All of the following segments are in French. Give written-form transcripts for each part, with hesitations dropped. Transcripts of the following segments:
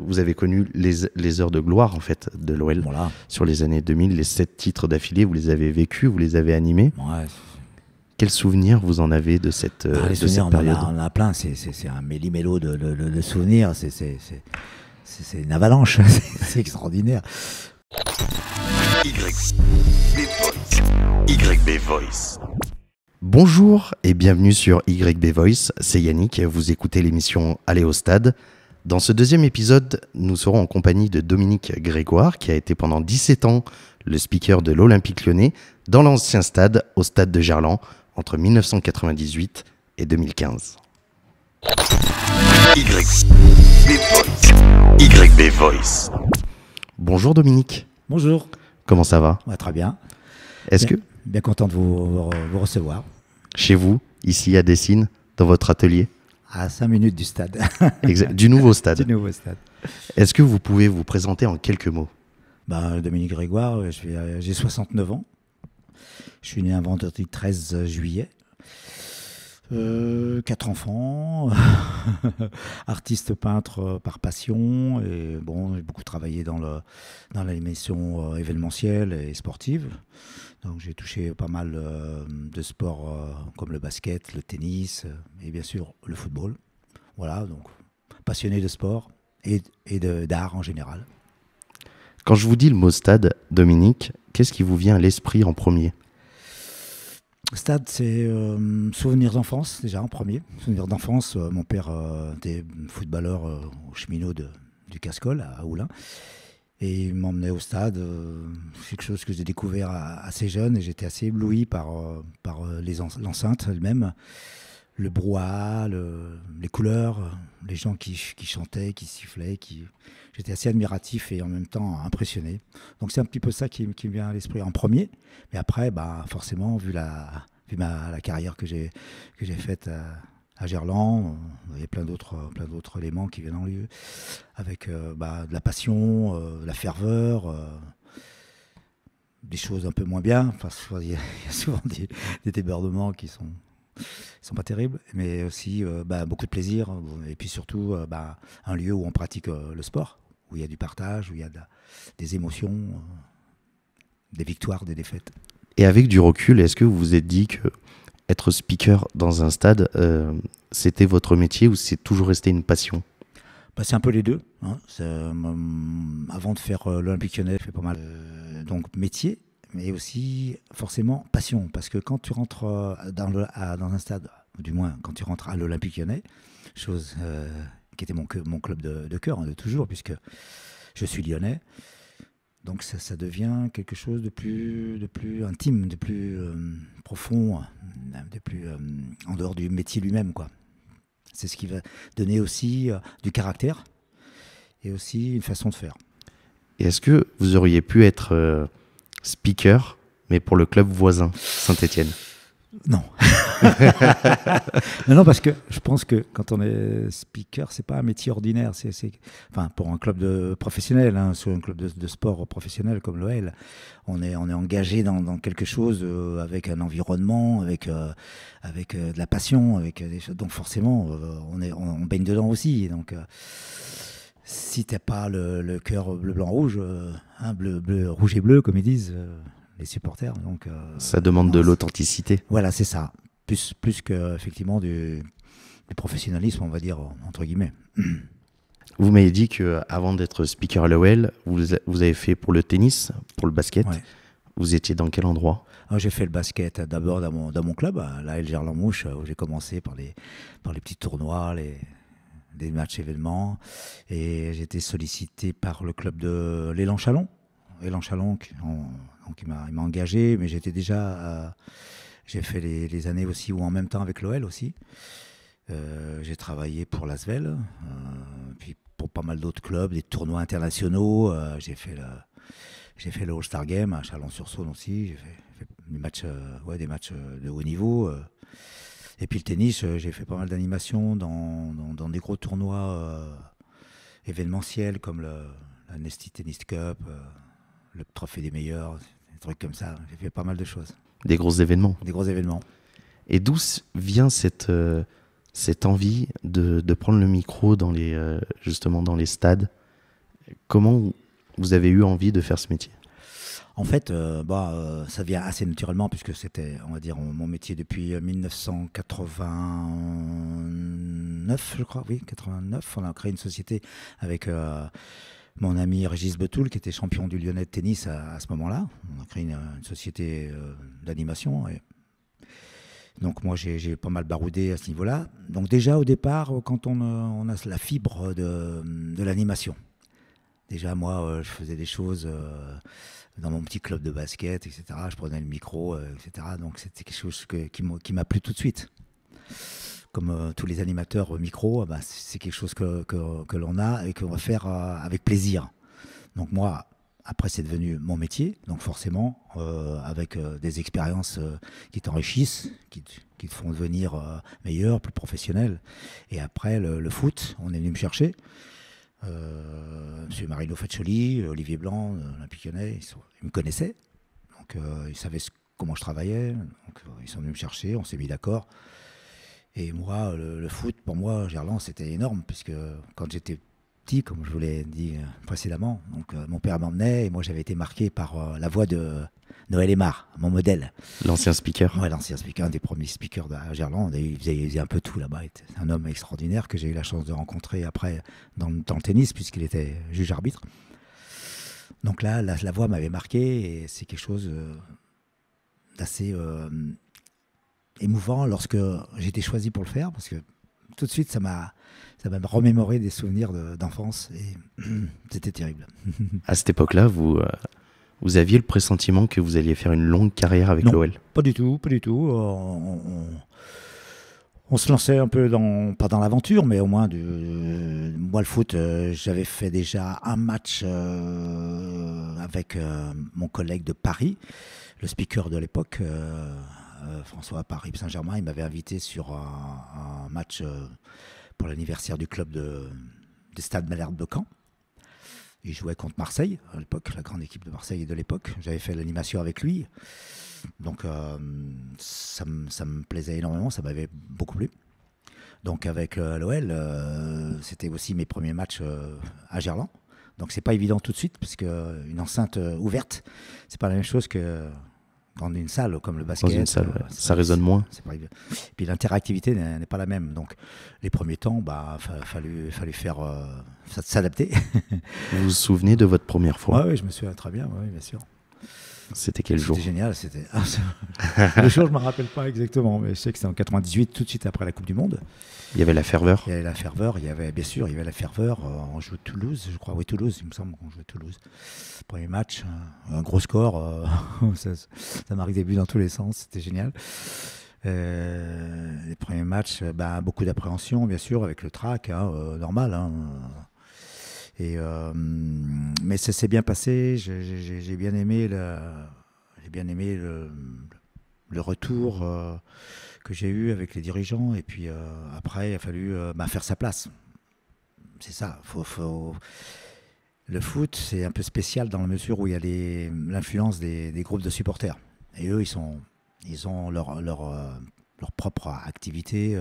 vous avez connu les heures de gloire en fait de l'OL Voilà. sur les années 2000, les 7 titres d'affilée, vous les avez vécus, vous les avez animés. Ouais. Quels souvenirs vous en avez de cette, Les de souvenirs, cette période? on en a plein. C'est un méli-mélo de souvenirs. C'est une avalanche. C'est extraordinaire. YB Voice. Bonjour et bienvenue sur YB Voice, c'est Yannick, vous écoutez l'émission Aller au stade. Dans ce deuxième épisode, nous serons en compagnie de Dominique Grégoire, qui a été pendant 17 ans le speaker de l'Olympique Lyonnais dans l'ancien stade, au stade de Gerland, entre 1998 et 2015. YB Voice. Bonjour Dominique, Bonjour. comment ça va? Ouais, très bien. Est-ce que Bien content de vous recevoir. chez vous, ici à Dessines, dans votre atelier, À 5 minutes du stade. du nouveau stade, Du nouveau stade. est-ce que vous pouvez vous présenter en quelques mots? Dominique Grégoire, j'ai 69 ans. Je suis né un vendredi 13 juillet. 4 enfants, artiste peintre par passion, et bon, j'ai beaucoup travaillé dans l'animation événementielle et sportive. Donc j'ai touché pas mal de sports comme le basket, le tennis et bien sûr le football. Voilà, donc passionné de sport et d'art en général. Quand je vous dis le mot stade, Dominique, qu'est-ce qui vous vient à l'esprit en premier? Stade, c'est souvenirs d'enfance, déjà en premier. Souvenirs d'enfance, mon père était footballeur au cheminot du Cascol à Oulin. Et il m'emmenait au stade. C'est quelque chose que j'ai découvert assez jeune et j'étais assez ébloui par l'enceinte elle-même. Le brouhaha, les couleurs, les gens qui chantaient, qui sifflaient. J'étais assez admiratif et en même temps impressionné. Donc c'est un petit peu ça qui me vient à l'esprit en premier. Mais après, forcément, vu la carrière que j'ai faite à Gerland, il y a plein d'autres éléments qui viennent en lieu, avec de la passion, la ferveur, des choses un peu moins bien. Enfin, il y a souvent des débordements qui sont pas terribles, mais aussi beaucoup de plaisir, et puis surtout un lieu où on pratique le sport, où il y a du partage, où il y a des émotions, des victoires, des défaites. Et avec du recul, est-ce que vous vous êtes dit que être speaker dans un stade, c'était votre métier ou c'est toujours resté une passion? C'est un peu les deux. Hein. Avant de faire l'Olympique Lyonnais, j'ai fait pas mal donc métier, mais aussi forcément passion. Parce que quand tu rentres dans un stade, ou du moins quand tu rentres à l'Olympique Lyonnais, chose qui était mon club de cœur, de toujours, puisque je suis lyonnais, donc ça devient quelque chose de plus intime, de plus profond, de plus en dehors du métier lui-même, quoi. C'est ce qui va donner aussi du caractère et aussi une façon de faire. Et est-ce que vous auriez pu être speaker, mais pour le club voisin, Saint-Étienne? Non. non, parce que je pense que quand on est speaker, c'est pas un métier ordinaire. Enfin, pour un club professionnel, hein, sur un club de sport professionnel comme l'OL, on est engagé dans quelque chose avec un environnement, avec de la passion, avec des choses. Donc forcément, on baigne dedans aussi. Donc si t'as pas le cœur bleu, blanc, rouge, bleu, rouge et bleu, comme ils disent. Les supporters. Donc, ça demande de l'authenticité. Voilà, c'est ça. Plus que effectivement du professionnalisme, on va dire, entre guillemets. Vous m'avez dit qu'avant d'être speaker à l'OL, vous avez fait pour le tennis, pour le basket. Ouais. Vous étiez dans quel endroit? J'ai fait le basket d'abord dans mon club, à l'AL Gerland-Mouche, où j'ai commencé par les petits tournois, des matchs événements. Et j'ai été sollicité par le club de l'Élan Chalon. Élan Chalon, donc il m'a engagé, mais j'étais déjà... j'ai fait les années aussi, ou en même temps avec l'OL aussi. J'ai travaillé pour l'Asvel, puis pour pas mal d'autres clubs, des tournois internationaux. J'ai fait le All-Star Game à Chalon-sur-Saône aussi. J'ai fait des matchs de haut niveau. Et puis le tennis, j'ai fait pas mal d'animations dans des gros tournois événementiels comme la Nesty Tennis Cup, le Trophée des meilleurs, des trucs comme ça. J'ai fait pas mal de choses. Des gros événements. Des gros événements. Et d'où vient cette envie de prendre le micro justement dans les stades Comment vous avez eu envie de faire ce métier? En fait, ça vient assez naturellement puisque c'était, on va dire, mon métier depuis 1989, je crois. Oui, 89. On a créé une société avec mon ami Régis Betoul, qui était champion du Lyonnais de tennis à ce moment-là. On a créé une société d'animation. Donc moi, j'ai pas mal baroudé à ce niveau-là. Donc déjà, au départ, quand on a la fibre de l'animation. Déjà, moi, je faisais des choses dans mon petit club de basket, etc. Je prenais le micro, etc. Donc c'était quelque chose qui m'a plu tout de suite. Comme tous les animateurs micro, c'est quelque chose que l'on a et qu'on va faire avec plaisir. Donc moi, après, c'est devenu mon métier. Donc forcément, avec des expériences qui t'enrichissent, qui te font devenir meilleur, plus professionnel. Et après, le foot, on est venu me chercher. Monsieur Marino Faccioli, Olivier Blanc, l'Olympique Lyonnais, ils me connaissaient. Donc ils savaient comment je travaillais. Donc ils sont venus me chercher, on s'est mis d'accord. Et moi, le foot, pour moi, Gerland, c'était énorme, puisque quand j'étais petit, comme je vous l'ai dit précédemment, donc, mon père m'emmenait, et moi j'avais été marqué par la voix de Noël Aymar, mon modèle. L'ancien speaker. Ouais, l'ancien speaker, un des premiers speakers à Gerland. Il faisait un peu tout là-bas. C'est un homme extraordinaire que j'ai eu la chance de rencontrer après dans le tennis, puisqu'il était juge-arbitre. Donc là, la voix m'avait marqué, et c'est quelque chose d'assez émouvant lorsque j'ai été choisi pour le faire, parce que tout de suite, ça m'a remémoré des souvenirs d'enfance, et c'était terrible. À cette époque-là, vous aviez le pressentiment que vous alliez faire une longue carrière avec l'OL? Pas du tout, pas du tout. On se lançait un peu pas dans l'aventure, mais au moins, moi le foot, j'avais fait déjà un match avec mon collègue de Paris, le speaker de l'époque, François Paris Saint-Germain. Il m'avait invité sur un match pour l'anniversaire du club du Stade Malherbe de Caen. Il jouait contre Marseille à l'époque, la grande équipe de Marseille de l'époque. J'avais fait l'animation avec lui. Donc ça me plaisait énormément, ça m'avait beaucoup plu. Donc avec l'OL, c'était aussi mes premiers matchs à Gerland. Donc c'est pas évident tout de suite, parce qu'une enceinte ouverte, c'est pas la même chose que dans une salle comme le basket. Dans une salle, ouais. Ça résonne moins. Puis l'interactivité n'est pas la même. Donc les premiers temps, fallait faire s'adapter. Vous vous souvenez de votre première fois? Oui, je me souviens très bien, oui, bien sûr. C'était quel jour? C'était génial. Le jour, je ne me rappelle pas exactement, mais je sais que c'était en 98, tout de suite après la Coupe du Monde. Il y avait la ferveur? Il y avait la ferveur, bien sûr, il y avait la ferveur. On jouait Toulouse, je crois. Oui, Toulouse, il me semble qu'on jouait Toulouse. Premier match, un gros score. Ça marque des buts dans tous les sens, c'était génial. Les premiers matchs, beaucoup d'appréhension, bien sûr, avec le trac, normal. Mais ça s'est bien passé. J'ai bien aimé le retour que j'ai eu avec les dirigeants. Et puis après, il a fallu faire sa place. C'est ça. Le foot, c'est un peu spécial dans la mesure où il y a l'influence des groupes de supporters. Et eux, ils ont leur propre activité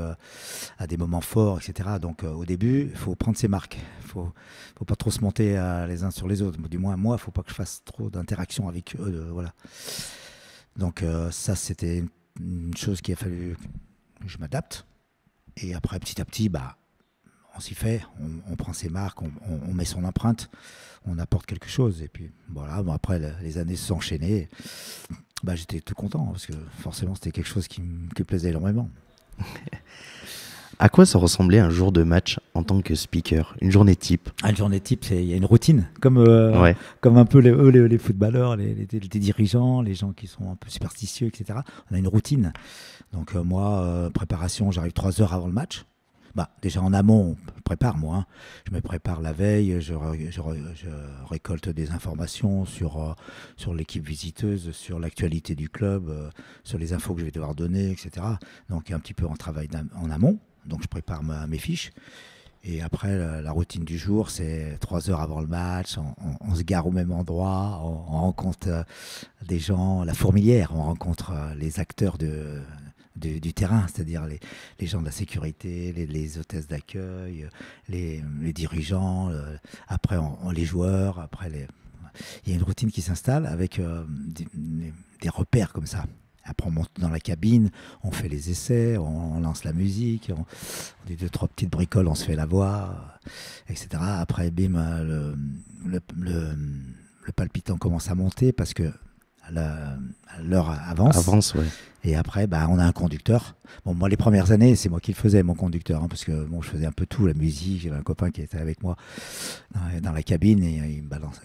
à des moments forts, etc. Donc au début, il faut prendre ses marques. Il faut pas trop se monter les uns sur les autres. Du moins, moi, il ne faut pas que je fasse trop d'interaction avec eux. Voilà. Donc ça, c'était une chose qu'il a fallu que je m'adapte. Et après, petit à petit, on s'y fait. On prend ses marques, on met son empreinte, on apporte quelque chose. Et puis voilà, après, les années se sont enchaînées. J'étais tout content, parce que forcément c'était quelque chose qui me plaisait énormément. À quoi ça ressemblait un jour de match en tant que speaker? Une journée type? Une journée type, il y a une routine, comme un peu les footballeurs, les dirigeants, les gens qui sont un peu superstitieux, etc. On a une routine. Donc moi, préparation, j'arrive 3 heures avant le match. Déjà en amont, je prépare moi. Je me prépare la veille, je récolte des informations sur l'équipe visiteuse, sur l'actualité du club, sur les infos que je vais devoir donner, etc. Donc il y a un petit peu un travail en amont. Donc je prépare mes fiches. Et après, la routine du jour, c'est 3 heures avant le match, on se gare au même endroit, on rencontre des gens, la fourmilière, on rencontre les acteurs du terrain, c'est-à-dire les gens de la sécurité, les hôtesses d'accueil, les dirigeants, après les joueurs, il y a une routine qui s'installe avec des repères comme ça. Après, on monte dans la cabine, on fait les essais, on lance la musique, on dit 2-3 petites bricoles, on se fait la voix, etc. Après, bim, le palpitant commence à monter parce que l'heure avance. Ouais. Et après, on a un conducteur. Bon, moi, les premières années, c'est moi qui le faisais, mon conducteur, parce que bon, je faisais un peu tout, la musique. J'avais un copain qui était avec moi dans la cabine et il me balance.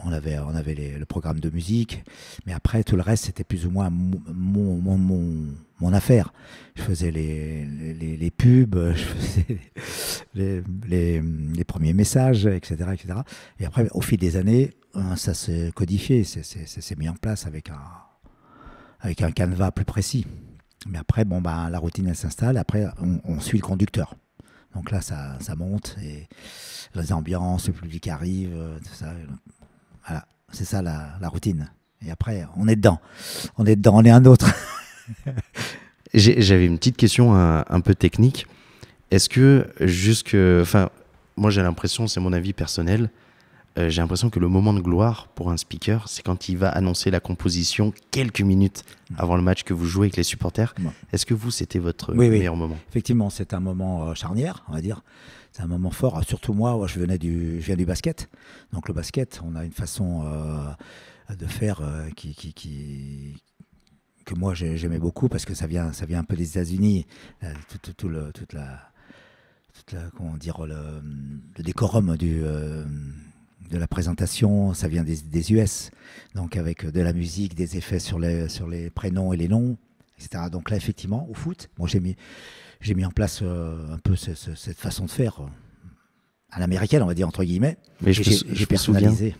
On avait le programme de musique, mais après, tout le reste, c'était plus ou moins mon affaire. Je faisais les pubs, je faisais les premiers messages, etc., etc. Et après, au fil des années, ça s'est codifié, ça s'est mis en place avec un canevas plus précis. Mais après, la routine, elle s'installe. Après, on suit le conducteur. Donc là, ça monte, et les ambiances, le public arrive, tout ça. Voilà, c'est ça la routine. Et après, on est dedans, on est un autre. J'avais une petite question un peu technique. Est-ce que moi j'ai l'impression, c'est mon avis personnel, j'ai l'impression que le moment de gloire pour un speaker, c'est quand il va annoncer la composition quelques minutes avant le match que vous jouez avec les supporters. Ouais. Est-ce que c'était votre meilleur moment ? Effectivement, c'est un moment charnière, on va dire. C'est un moment fort. Surtout moi, je viens du basket. Donc le basket, on a une façon de faire que moi j'aimais beaucoup parce que ça vient un peu des États-Unis. Comment dire, le décorum de la présentation, ça vient des US. Donc avec de la musique, des effets sur les prénoms et les noms, etc. Donc là, effectivement, au foot, moi j'ai mis en place un peu cette façon de faire à l'américaine, on va dire, entre guillemets. Mais j'ai personnalisé.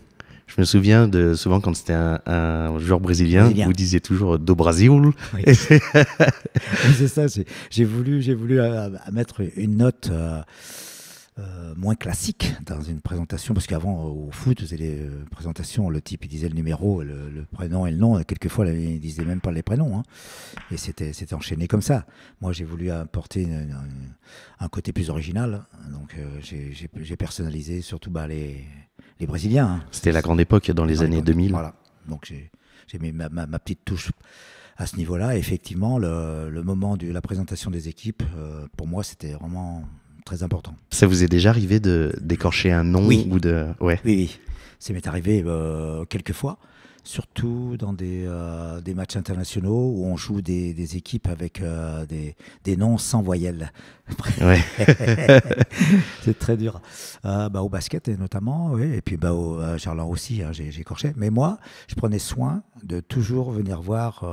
Je me souviens de souvent quand c'était un joueur brésilien, vous disiez toujours do Brasil. Oui. C'est ça. J'ai voulu mettre une note moins classique dans une présentation, parce qu'avant au foot, vous avez les présentations, le type il disait le numéro, le prénom et le nom. Quelquefois, il disait même pas les prénoms, hein. Et c'était enchaîné comme ça. Moi, j'ai voulu apporter un côté plus original, donc j'ai personnalisé surtout les Brésiliens. Hein. C'était la grande époque dans les années 2000. Voilà, donc j'ai mis ma petite touche à ce niveau-là. Et effectivement, le moment de la présentation des équipes, pour moi, c'était vraiment très important. Ça vous est déjà arrivé d'écorcher un nom? Oui. Ou de... Ouais. Oui. Ça m'est arrivé quelques fois, surtout dans des matchs internationaux où on joue des équipes avec des noms sans voyelles. Ouais. C'est très dur. Au basket notamment, oui. Et puis au Charland aussi, hein, j'ai écorché. Mais moi, je prenais soin de toujours venir voir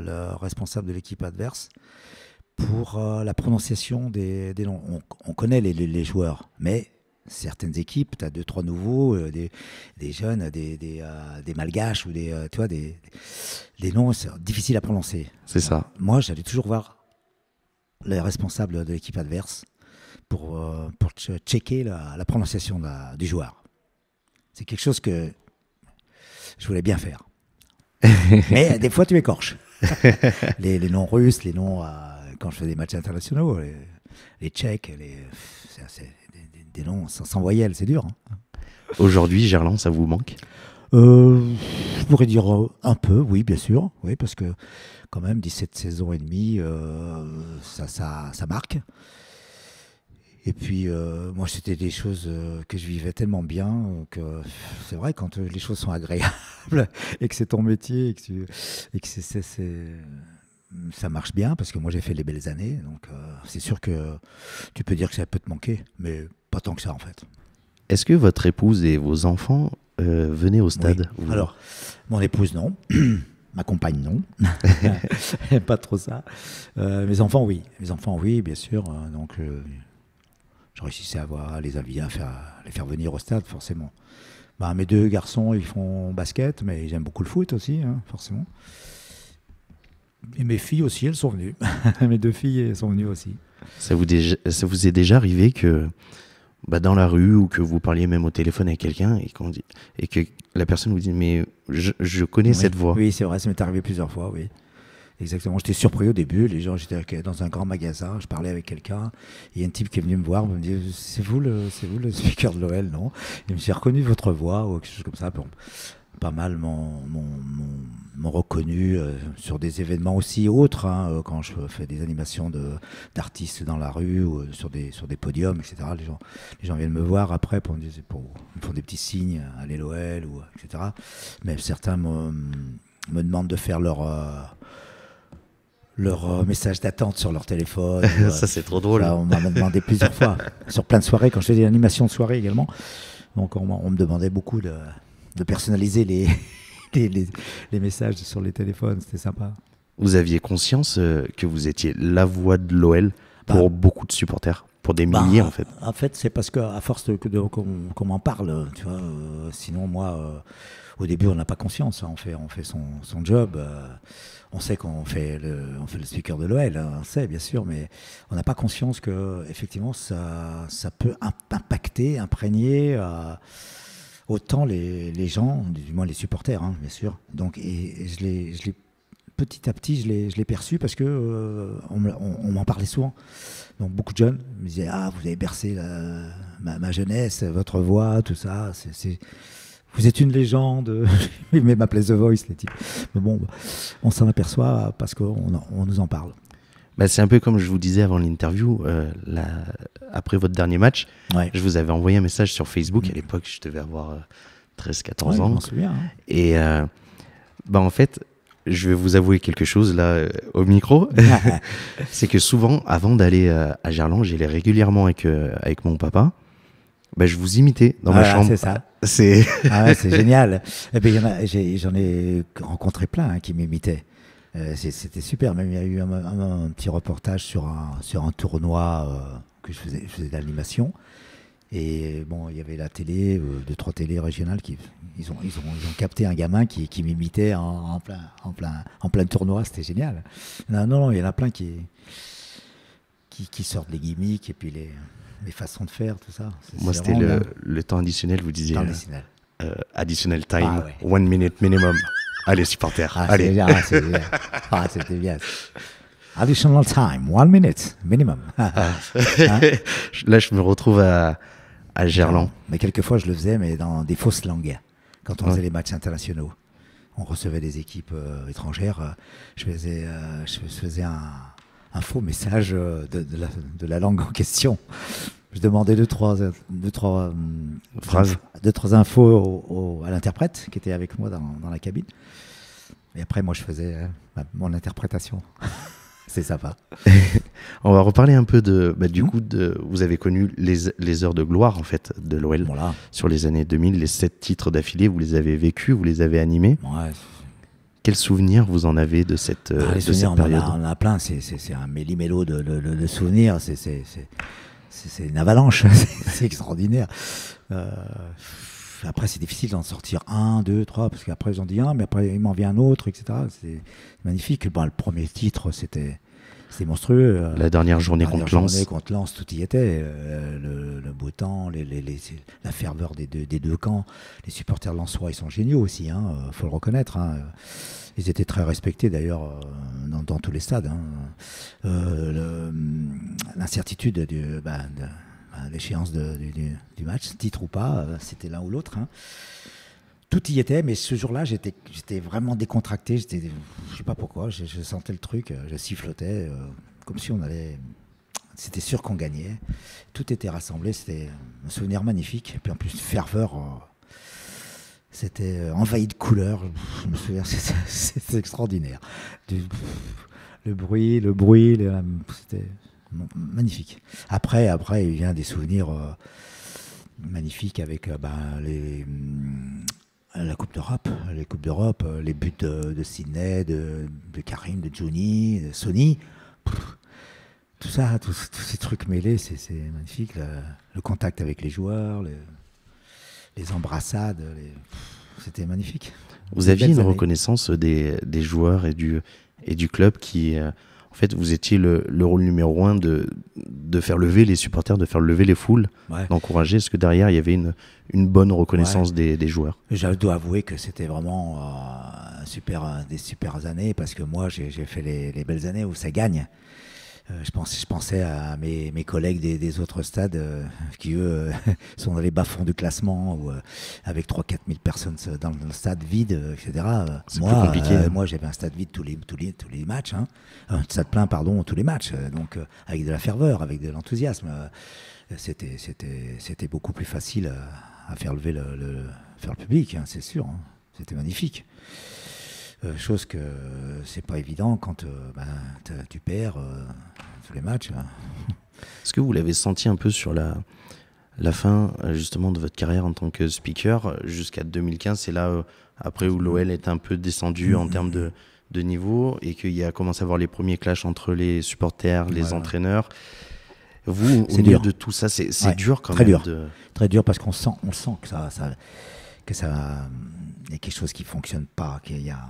le responsable de l'équipe adverse pour la prononciation des noms. On connaît les joueurs, mais certaines équipes, tu as 2-3 nouveaux, des jeunes, des malgaches ou des noms difficiles à prononcer. C'est ça. Moi, j'allais toujours voir les responsables de l'équipe adverse pour checker la prononciation du joueur. C'est quelque chose que je voulais bien faire. Mais des fois, tu écorches. les noms russes, les noms... quand je fais des matchs internationaux, les Tchèques, c'est des noms sans voyelles, c'est dur. Hein. Aujourd'hui, Gerland, ça vous manque ? Je pourrais dire un peu, oui, bien sûr. Oui, parce que quand même, 17 saisons et demie, ça marque. Et puis, moi, c'était des choses que je vivais tellement bien que c'est vrai, quand les choses sont agréables et que c'est ton métier et que ça marche bien, parce que moi j'ai fait les belles années, donc c'est sûr que tu peux dire que ça peut te manquer, mais pas tant que ça en fait. Est-ce que votre épouse et vos enfants venaient au stade ? Oui. Alors, mon épouse non, ma compagne non, pas trop ça. Mes enfants oui, bien sûr. Donc je réussissais à les inviter, à les faire venir au stade forcément. Mes 2 garçons ils font basket, mais ils aiment beaucoup le foot aussi, hein, forcément. Et mes filles aussi, elles sont venues. Mes 2 filles, elles sont venues aussi. Ça vous est déjà arrivé que dans la rue ou que vous parliez même au téléphone avec quelqu'un et que la personne vous dit « mais je connais cette voix ». Oui, c'est vrai, ça m'est arrivé plusieurs fois, oui. Exactement, j'étais surpris au début. J'étais dans un grand magasin, je parlais avec quelqu'un. Il y a un type qui est venu me voir, me dit c'est vous le speaker de l'OL, non? Il me dit j'ai reconnu votre voix ou quelque chose comme ça. Bon, pas mal m'ont reconnu sur des événements aussi autres, hein, quand je fais des animations d'artistes dans la rue ou sur des podiums, etc. Les gens viennent me voir après pour me font des petits signes à l'OL, ou etc. Mais certains me demandent de faire leur message d'attente sur leur téléphone. Ça, c'est trop drôle. On m'a demandé plusieurs fois, sur plein de soirées, quand je faisais des animations de soirée également. Donc on me demandait beaucoup de personnaliser les messages sur les téléphones, c'était sympa. Vous aviez conscience que vous étiez la voix de l'OL pour beaucoup de supporters, pour des milliers en fait. En fait, c'est parce qu'à force qu'on m'en parle, tu vois, sinon moi, au début, on n'a pas conscience, hein, on fait son job. On sait qu'on fait le speaker de l'OL, hein, on sait bien sûr, mais on n'a pas conscience que effectivement ça peut impacter, imprégner autant les gens, du moins les supporters, hein, bien sûr. Donc, et je l'ai petit à petit, je l'ai perçu parce que on m'en parlait souvent. Donc beaucoup de jeunes me disaient vous avez bercé ma jeunesse, votre voix, tout ça. Vous êtes une légende. Ils m'appelaient The Voice, les types. Mais bon, on s'en aperçoit parce qu'on nous en parle. Bah, c'est un peu comme je vous disais avant l'interview, après votre dernier match, je vous avais envoyé un message sur Facebook. À l'époque, je devais avoir 13-14 ans. Je m'en souviens. Hein. Et en fait, je vais vous avouer quelque chose là au micro. C'est que souvent, avant d'aller à Gerland, j'allais régulièrement avec mon papa. Je vous imitais dans ma chambre. C'est ça. C'est génial. Et ben, j'en ai rencontré plein, hein, qui m'imitaient. C'était super. Même il y a eu un petit reportage sur un tournoi que je faisais de l'animation. Et bon, il y avait la télé, 2-3 télés régionales ils ont capté un gamin qui m'imitait en plein tournoi. C'était génial. Non, il y en a plein qui sortent les gimmicks et puis les façons de faire, tout ça. Moi, c'était le temps additionnel, vous disiez. Additionnel time, Ah, ouais. 1 minute minimum. Allez, supporters, allez. C'était bien. Additional time, 1 minute minimum. Là, je me retrouve à Gerland. Mais quelquefois, je le faisais, mais dans des fausses langues. Quand on faisait les matchs internationaux, on recevait des équipes étrangères. Je faisais un faux message de la langue en question. Je demandais deux, trois phrases, 2-3 infos à l'interprète qui était avec moi dans la cabine. Et après, moi, je faisais mon interprétation. C'est sympa. On va reparler un peu du coup, vous avez connu les heures de gloire en fait de l'OL. Voilà. Sur les années 2000, les 7 titres d'affilée, vous les avez vécus, vous les avez animés. Ouais. Quels souvenirs vous en avez de cette, cette période? On en a plein, c'est un méli-mélo de souvenirs, c'est une avalanche, c'est extraordinaire. Après, c'est difficile d'en sortir 1, 2, 3, parce qu'après j'en dis un, mais après il m'en vient un autre, etc. C'est magnifique. Le premier titre, c'était monstrueux. La dernière journée contre Lens, tout y était. Le beau temps, la ferveur des deux camps. Les supporters lensois, ils sont géniaux aussi, hein, faut le reconnaître. Hein. Ils étaient très respectés d'ailleurs dans tous les stades. Hein. L'incertitude de l'échéance du match, titre ou pas, c'était l'un ou l'autre. Hein. Tout y était, mais ce jour-là, j'étais vraiment décontracté. Je sais pas pourquoi, je sentais le truc, je sifflotais, comme si on allait. C'était sûr qu'on gagnait. Tout était rassemblé, c'était un souvenir magnifique. Et puis en plus, ferveur, c'était envahi de couleurs. Je me souviens, c'était extraordinaire. Le bruit, c'était magnifique. Après, il vient des souvenirs magnifiques avec la Coupe d'Europe, les buts de Sydney, de Karim, de Johnny, de Sonny. Tout ça, tous ces trucs mêlés, c'est magnifique. Le contact avec les joueurs, les embrassades, c'était magnifique. Vous aviez une reconnaissance des joueurs et du club qui... En fait, vous étiez le rôle numéro 1 de faire lever les supporters, de faire lever les foules, Ouais. d'encourager. Est-ce que derrière, il y avait une bonne reconnaissance des joueurs? Je dois avouer que c'était vraiment des super années parce que moi, j'ai fait les belles années où ça gagne. Je pensais à mes collègues des autres stades qui, eux, sont dans les bas-fonds du classement ou avec 3-4 000 personnes dans le stade vide, etc. C'est plus compliqué, hein. Moi, j'avais un stade vide tous les matchs. Hein. Un stade plein, pardon, tous les matchs. Donc, avec de la ferveur, avec de l'enthousiasme. C'était beaucoup plus facile à faire lever faire le public, hein, c'est sûr. Hein. C'était magnifique. Chose que c'est pas évident quand tu perds tous les matchs. Est-ce que vous l'avez senti un peu sur la fin justement de votre carrière en tant que speaker jusqu'à 2015? C'est là après où l'OL est un peu descendu en termes de niveau et qu'il y a commencé à avoir les premiers clashs entre les supporters, les entraîneurs. Vous, au milieu de tout ça, c'est dur quand très même. Dur. Très dur parce qu'on sent que ça y a quelque chose qui fonctionne pas, qu'il y a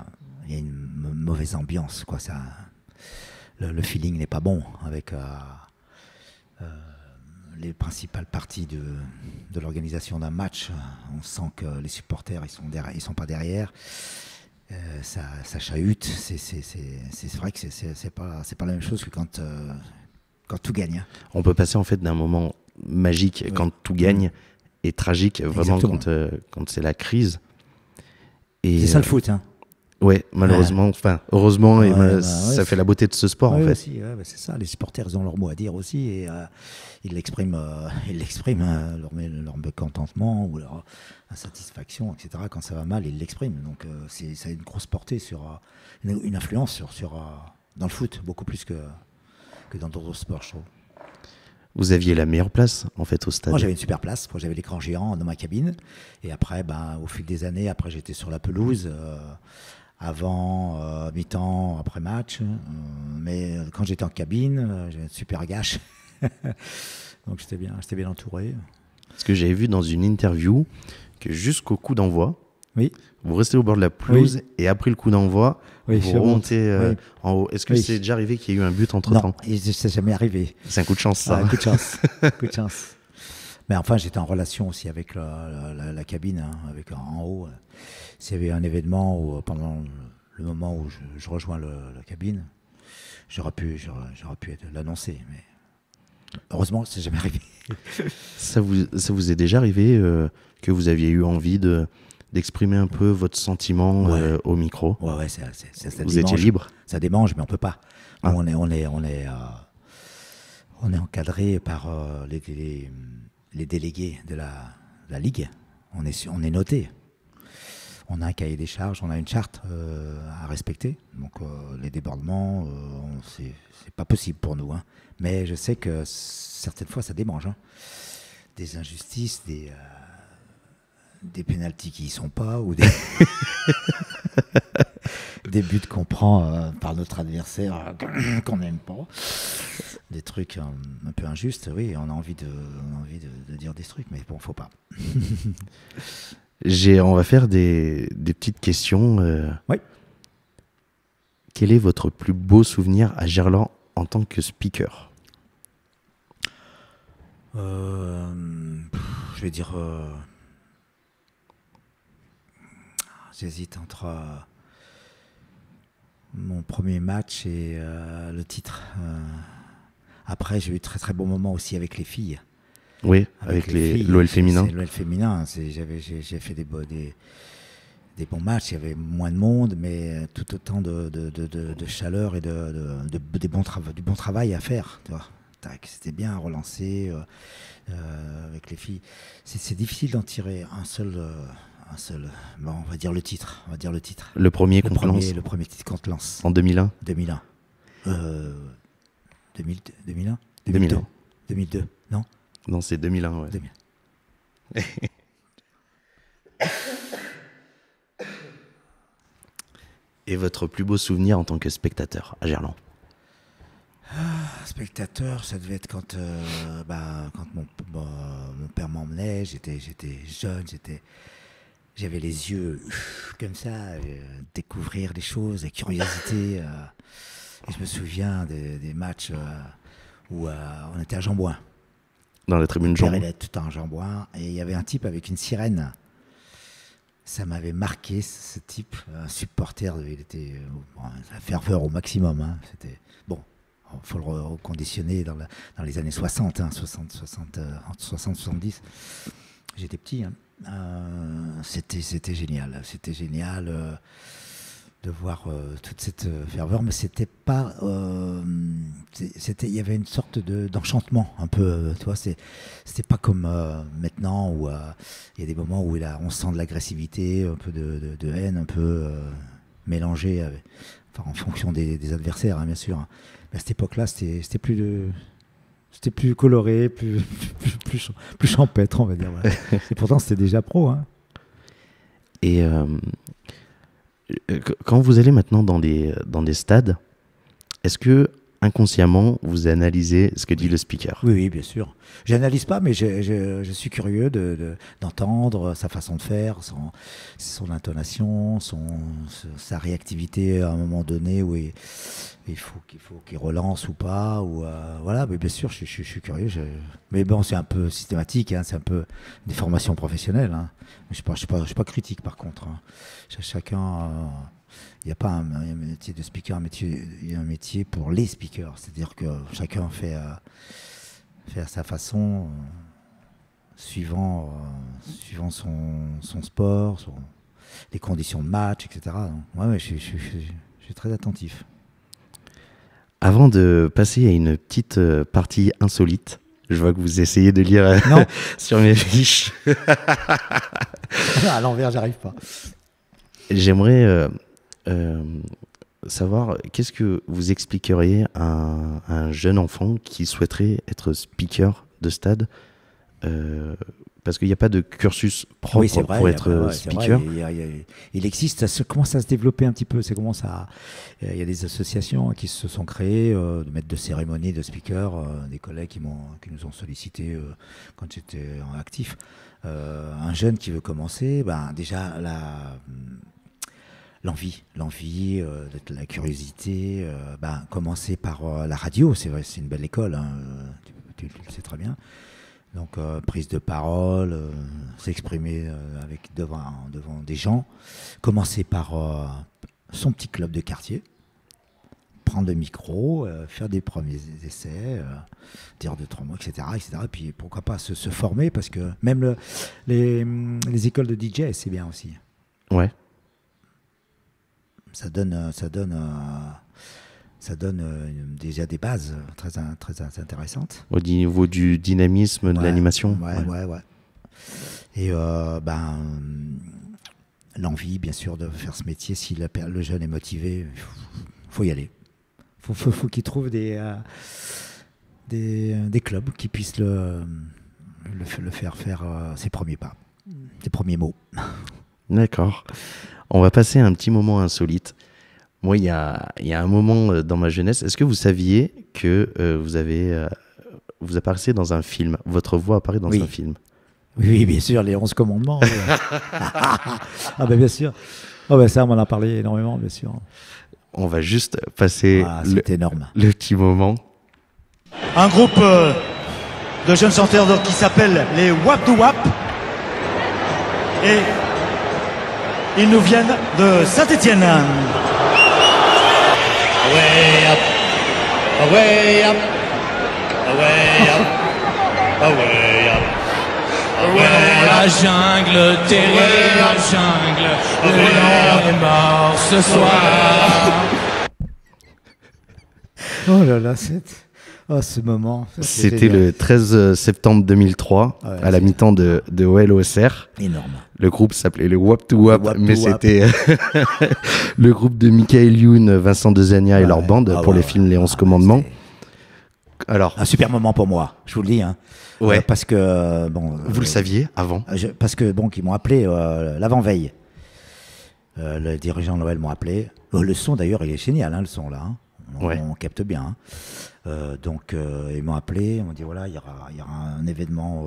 une mauvaise ambiance, quoi. Ça, le feeling n'est pas bon avec les principales parties de l'organisation d'un match. On sent que les supporters ils sont pas derrière. Ça chahute. C'est vrai que c'est pas la même chose que quand tout gagne. On peut passer en fait d'un moment magique quand tout gagne et tragique vraiment quand c'est la crise. Et c'est ça le foot, hein. Ouais, malheureusement, heureusement, ça fait la beauté de ce sport en fait. Aussi, c'est ça. Les supporters, ils ont leur mot à dire aussi et ils l'expriment, leur mécontentement ou leur insatisfaction, etc. Quand ça va mal, ils l'expriment. Donc ça a une grosse portée une influence dans le foot, beaucoup plus que dans d'autres sports, je trouve. Vous aviez la meilleure place en fait au stade. Moi j'avais une super place, moi j'avais l'écran géant dans ma cabine et après au fil des années, après j'étais sur la pelouse avant mi-temps, après match, mais quand j'étais en cabine, j'avais une super gâche. Donc j'étais bien entouré. Parce que j'avais vu dans une interview que jusqu'au coup d'envoi, oui. Vous restez au bord de la pelouse et après le coup d'envoi, vous remontez en haut. Est-ce que c'est déjà arrivé qu'il y ait eu un but entre-temps? Non, c'est jamais arrivé. C'est un coup de chance, ça. Un coup de chance. Coup de chance. Mais enfin, j'étais en relation aussi avec la cabine, hein, avec en haut. S'il y avait un événement où, pendant le moment où je rejoins la cabine, j'aurais pu l'annoncer. Mais heureusement, c'est jamais arrivé. Ça vous est déjà arrivé que vous aviez eu envie d'exprimer un peu votre sentiment au micro? Ouais, vous étiez libre? Ça démange, mais on peut pas. Ah. On est encadré par les délégués de la Ligue. On est noté. On a un cahier des charges, on a une charte à respecter. Donc les débordements, c'est pas possible pour nous. Hein. Mais je sais que certaines fois, ça démange. Hein. Des injustices, des pénaltys qui y sont pas, ou des buts qu'on prend par notre adversaire qu'on n'aime pas. Des trucs un peu injustes, oui, on a envie de dire des trucs, mais bon, faut pas. On va faire des petites questions. Oui. Quel est votre plus beau souvenir à Gerland en tant que speaker? Je vais dire... J'hésite entre mon premier match et le titre. Après, j'ai eu très très bons moments aussi avec les filles. Oui, avec l'OL féminin. L'OL féminin, j'ai fait des bons matchs. Il y avait moins de monde, mais tout autant de chaleur et du bon travail à faire. Tu vois. C'était bien à relancer avec les filles. C'est difficile d'en tirer un seul. Bon, on va dire le titre. Le premier contre Lens. Le premier titre contre Lens. En 2001. 2001. 2001. 2002. Non. Non, c'est 2001. Ouais. 2000. Et votre plus beau souvenir en tant que spectateur à Gerland? Spectateur, ça devait être quand mon père m'emmenait. J'étais jeune, j'avais les yeux comme ça, découvrir des choses, la curiosité. Et je me souviens des matchs où on était à Jean-Bouin. Dans la tribune Jean. Il était tout en Jean-Bouin. Et il y avait un type avec une sirène. Ça m'avait marqué, ce type, un supporter. Il était un ferveur au maximum. Hein. C'était bon. Il faut le reconditionner dans les années 60, hein, 60-70. J'étais petit. Hein. C'était génial. C'était génial de voir toute cette ferveur. Mais c'était pas. Il y avait une sorte d'enchantement un peu. Tu vois, c'était pas comme maintenant où il y a des moments où on sent de l'agressivité, un peu de haine, un peu mélangée en fonction des adversaires, hein, bien sûr. Mais à cette époque-là, c'était plus coloré, plus champêtre, on va dire. Ouais. Et pourtant, c'était déjà pro. Hein. Et quand vous allez maintenant dans des stades, est-ce que inconsciemment vous analysez ce que dit le speaker? Oui, bien sûr. J'analyse pas, mais je suis curieux d'entendre sa façon de faire, son intonation, sa réactivité à un moment donné où il faut qu'il relance ou pas. Voilà, mais bien sûr, je suis curieux. Mais bon, c'est un peu systématique, hein, c'est un peu des formations professionnelles. Hein. Je ne suis pas critique par contre. Hein. Chacun. Il n'y a pas un métier de speaker, il y a un métier pour les speakers. C'est-à-dire que chacun fait à sa façon, suivant son sport, les conditions de match, etc. Donc, ouais, je suis très attentif. Avant de passer à une petite partie insolite, je vois que vous essayez de lire sur mes fiches. À l'envers, j'arrive pas. J'aimerais savoir, qu'est-ce que vous expliqueriez à un jeune enfant qui souhaiterait être speaker de stade, parce qu'il n'y a pas de cursus propre pour être speaker. Il existe, ça commence à se développer un petit peu. Il y a des associations qui se sont créées, de maîtres de cérémonie, de speakers, des collègues qui nous ont sollicité quand j'étais actif. Un jeune qui veut commencer, déjà l'envie, la curiosité, commencer par la radio, c'est vrai, c'est une belle école, hein, tu le sais très bien. Donc prise de parole, s'exprimer devant des gens, commencer par son petit club de quartier, prendre le micro, faire des premiers essais, dire 2-3 mots, etc., etc. Et puis pourquoi pas se former, parce que même les écoles de DJ, c'est bien aussi. Ouais. Ça donne déjà des bases très intéressantes. Au niveau du dynamisme, de l'animation. Ouais. Et l'envie, bien sûr, de faire ce métier. Si le jeune est motivé, faut y aller. Faut qu'il trouve des clubs qui puissent le faire faire ses premiers pas, ses premiers mots. D'accord. On va passer à un petit moment insolite. Moi, il y a un moment dans ma jeunesse. Est-ce que vous saviez que vous apparaissez dans un film? Votre voix apparaît dans un film? Oui, bien sûr, les 11 commandements. Ah ben bien sûr. Oh ben ça, on m'en a parlé énormément, bien sûr. On va juste passer énorme. Le petit moment. Un groupe de jeunes chanteurs qui s'appelle les Wap do Wap. Et ils nous viennent de Saint-Étienne. Away up, away up, away up, away up. Dans la jungle, terrible la jungle, le lion est mort ce soir. Oh là là, ce moment. C'était le 13 septembre 2003, à la mi-temps de OL-OSR. Énorme. Le groupe s'appelait le Wap to Wap, mais c'était le groupe de Michael Youn, Vincent Dezania et leur bande pour les films Les 11 Commandements. Alors, un super moment pour moi, je vous le dis. Hein. Ouais. Parce que vous le saviez avant? Parce que ils m'ont appelé l'avant-veille. Les dirigeants de l'OL m'ont appelé. Le son d'ailleurs, il est génial, hein, le son là. Hein. On capte bien. Hein. Donc ils m'ont appelé, ils m'ont dit voilà, il y aura un événement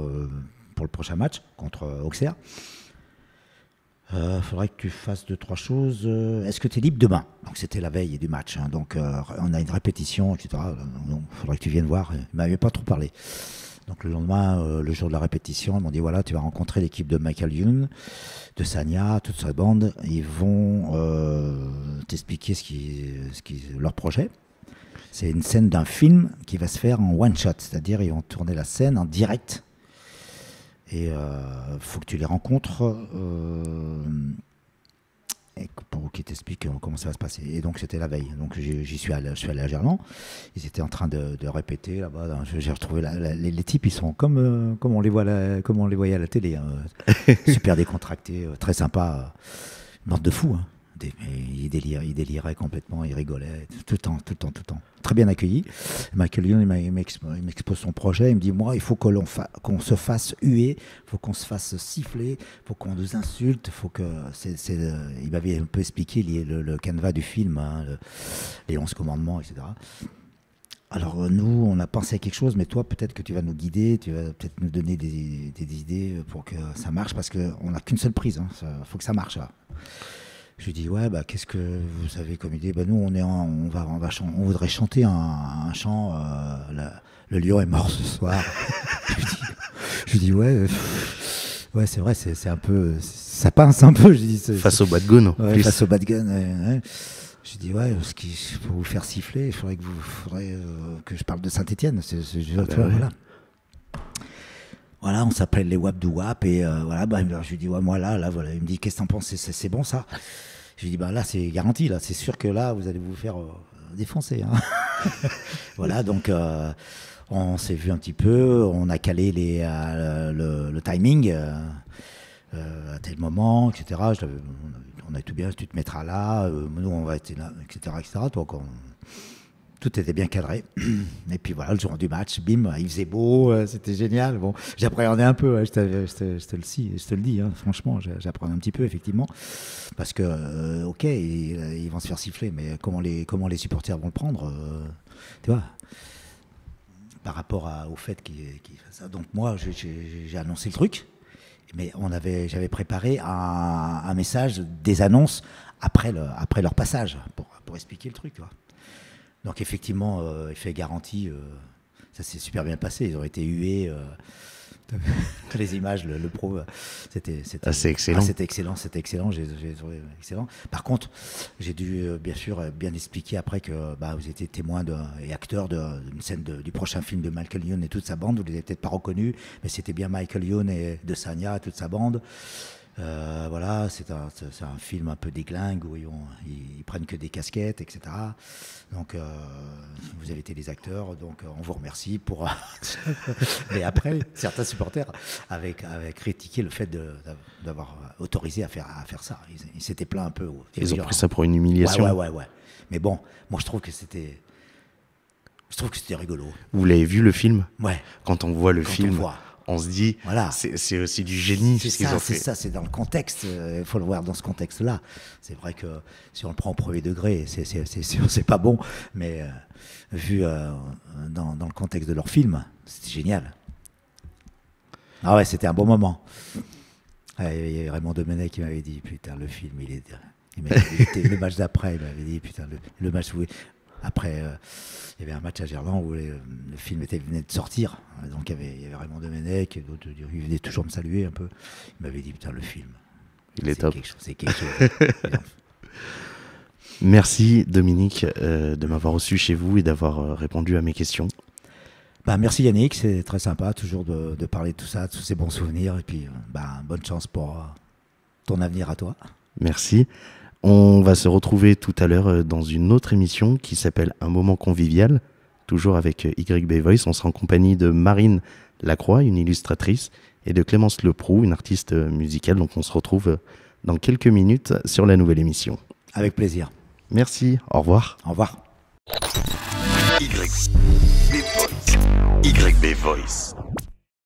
pour le prochain match contre Auxerre. Faudrait que tu fasses 2-3 choses. Est-ce que tu es libre demain? Donc c'était la veille du match. Hein. Donc on a une répétition, etc. Donc faudrait que tu viennes voir. Il m'avait pas trop parlé. Donc le lendemain, le jour de la répétition, ils m'ont dit voilà, tu vas rencontrer l'équipe de Michael Youn, de Sanya, toute sa bande. Ils vont t'expliquer leur projet. C'est une scène d'un film qui va se faire en one shot, c'est-à-dire ils vont tourner la scène en direct. Et faut que tu les rencontres pour qu'ils t'expliquent comment ça va se passer. Et donc c'était la veille. Donc je suis allé à Gerland. Ils étaient en train de répéter là-bas. J'ai retrouvé les types, ils sont comme on les voyait à la télé. Hein. Super décontractés, très sympas. Bande de fous. Hein. Il délirait complètement, il rigolait tout le temps. Très bien accueilli. Michael Youn, il m'expose son projet. Il me dit moi, il faut qu'on se fasse huer, il faut qu'on se fasse siffler, il faut qu'on nous insulte. Faut que il m'avait un peu expliqué le canevas du film, hein, les 11 commandements, etc. Alors nous, on a pensé à quelque chose, mais toi, peut-être que tu vas nous guider, tu vas peut-être nous donner des idées pour que ça marche, parce qu'on n'a qu'une seule prise. Il faut que ça marche. Là. Je lui dis ouais, qu'est-ce que vous avez comme idée? Nous on voudrait chanter un chant. Le lion est mort ce soir. je lui dis ouais, c'est vrai, c'est un peu, ça pince un peu. Je dis, face au bad gun. Ouais, face au bad gun. Ouais. Je lui dis ouais, pour vous faire siffler, il faudrait que je parle de Saint-Étienne. Voilà. Voilà, on s'appelle les Wap du Wap et voilà, je lui dis ouais, moi là, voilà, il me dit qu'est-ce que t'en penses, c'est bon ça? Je lui dis là c'est garanti, là c'est sûr que là vous allez vous faire défoncer. Hein. Voilà, donc on s'est vu un petit peu, on a calé le timing à tel moment, etc. On a tout bien, tu te mettras là, nous on va être là, etc. Donc tout était bien cadré. Et puis voilà, le jour du match, bim, il faisait beau, c'était génial. Bon, j'appréhendais un peu, je te le dis, hein, franchement, j'appréhendais un petit peu, effectivement. Parce que, ok, ils vont se faire siffler, mais comment les supporters vont le prendre, tu vois, par rapport au fait qu'ils fassent ça. Donc moi, j'ai annoncé le truc, mais j'avais préparé un message, des annonces après leur passage, pour expliquer le truc, tu vois. Donc effectivement, effet garanti, ça s'est super bien passé. Ils ont été hués. Les images, le pro, c'était excellent. C'était excellent. J'ai trouvé excellent. Par contre, j'ai dû bien sûr bien expliquer après que vous étiez témoin et acteur d'une scène du prochain film de Michael Youn et toute sa bande. Vous ne les avez peut-être pas reconnus, mais c'était bien Michael Youn et de Sanya et toute sa bande. Voilà, c'est un film un peu déglingue où ils prennent que des casquettes, etc. Donc, vous avez été les acteurs, donc on vous remercie pour. Mais après, certains supporters avaient critiqué le fait d'avoir autorisé à faire ça. Ils s'étaient plaints un peu. Ils ont pris ça pour une humiliation. Ouais. Mais bon, moi je trouve que c'était rigolo. Vous l'avez vu le film? Ouais. Quand on voit le film. On se dit, voilà. C'est aussi du génie. C'est ça, c'est dans le contexte. Il faut le voir dans ce contexte-là. C'est vrai que si on le prend au premier degré, c'est pas bon. Mais vu dans le contexte de leur film, c'était génial. Ah ouais, c'était un bon moment. Il y a Raymond Domenech qui m'avait dit, putain, le film, le match d'après, il m'avait dit, putain, le match où... Après, il y avait un match à Gerland où le film venait de sortir. Donc il y avait Raymond Domenech, et d'autres, il venait toujours me saluer un peu. Il m'avait dit, putain, le film. Il est top. C'est quelque chose. Merci Dominique de m'avoir reçu chez vous et d'avoir répondu à mes questions. Merci Yannick, c'est très sympa toujours de parler de tout ça, de tous ces bons souvenirs. Et puis bonne chance pour ton avenir à toi. Merci. On va se retrouver tout à l'heure dans une autre émission qui s'appelle Un moment convivial, toujours avec YB Voice. On sera en compagnie de Marine Lacroix, une illustratrice, et de Clémence Leproux, une artiste musicale. Donc on se retrouve dans quelques minutes sur la nouvelle émission. Avec plaisir. Merci, au revoir. Au revoir. YB Voice.